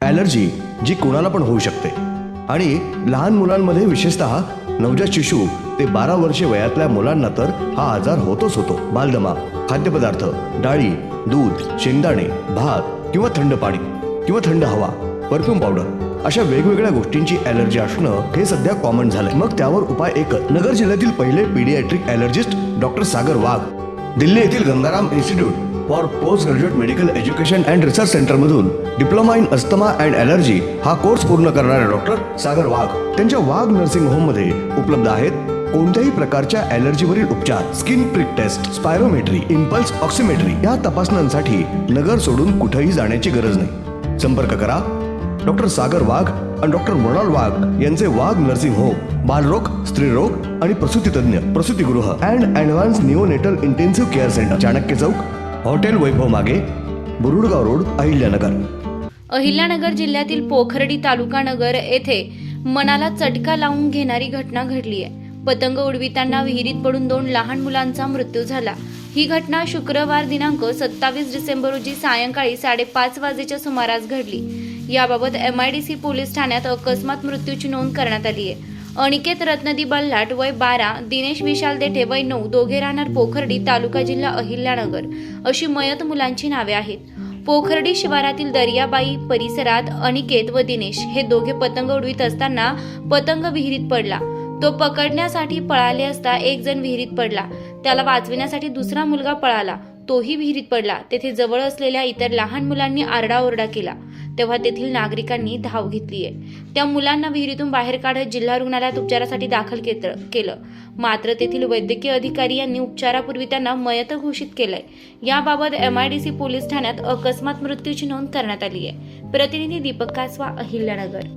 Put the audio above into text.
Allergy जी कोणाला पण होऊ शकते आणि लहान मुलांमध्ये विशेषतः नवजात शिशु ते 12 वर्षे वयातल्या मुलांना तर हा आजार होतोच होतो. बालदमा, खाद्यपदार्थ, डाळी, दूध, शेंगदाणे, भात किंवा थंड पाणी किंवा थंड हवा, परफ्यूम पावडर अशा वेगवेगळ्या गोष्टींची ॲलर्जी असणं हे सध्या कॉमन झालंय. मग त्यावर उपाय एकच. नगर जिल्ह्यातील पहिले pediatric allergist doctor Sagar Wagh Delhi येथील Gangaram Institute for Post Graduate Medical Education and Research सेंटरमधून diploma in asthma and allergy हा कोर्स पूर्ण करणारे डॉक्टर सागर वाघ त्यांच्या वाघ नर्सिंग होममध्ये उपलब्ध आहेत कोणत्याही प्रकारच्या ॲलर्जीवरील उपचार, skin prick test, spirometry, impulse oximetry या तपासण्यांसाठी नगर सोडून कुठेही जाण्याची गरज नाही. संपर्क करा डॉक्टर सागर वाघ आणि डॉक्टर मृणाल वाघ यांचे वाघ नर्सिंग होम, बालरोग, स्त्रीरोग आणि प्रसूती तज्ञ, प्रसूतीगृह and advance neonatal intensive care centre, Chanakya Chowk, hotel Vaibhav मागे, बुरुडगाव रोड, अहिल्यानगर. अहिल्यानगर जिल्ह्यातील पोखर्डी तालुका नगर येथे मनाला चटका लावून घेणारी घटना घडली आहे. पतंग उडविताना विहिरीत पडून 2 लहान मुलांचा मृत्यू झाला. ही घटना शुक्रवार दिनांक 27 डिसेंबर रोजी सायंकाळी 5:30 वाजेच्या सुमारास घडली. याबाबत MIDC पोलीस ठाण्यात अकस्मात मृत्यूची नोंद करण्यात आली आहे. अनिकेत रत्नदी बल्लाट वय 12, दिनेश विशाल देठे वय 9 दोघे राहणार पोखर्डी तालुका जिल्हा अहिल्यानगर अशी मयत मुलांची नावे आहेत. पोखर्डी शिवारातील दर्याबाई परिसरात अनिकेत व दिनेश हे दोघे पतंग उडवीत असताना पतंग विहिरीत पडला. तो पकडण्यासाठी पळाले असता एक जण विहिरीत पडला. त्याला वाचविण्यासाठी दुसरा मुलगा पळाला, तोही विहिरीत पडला. तेथे जवळ असलेल्या इतर लहान मुलांनी आरडाओरडा केला तेव्हा तेथील नागरिकांनी धाव घेतली आहे. त्या मुलांना विहिरीतून बाहेर काढत जिल्हा रुग्णालयात उपचारासाठी दाखल केलं. मात्र तेथील वैद्यकीय अधिकारी यांनी उपचारापूर्वी त्यांना मयत घोषित केलंय. याबाबत MIDC पोलीस ठाण्यात अकस्मात मृत्यूची नोंद करण्यात आली आहे. प्रतिनिधी दीपक कासवा, अहिल्यानगर.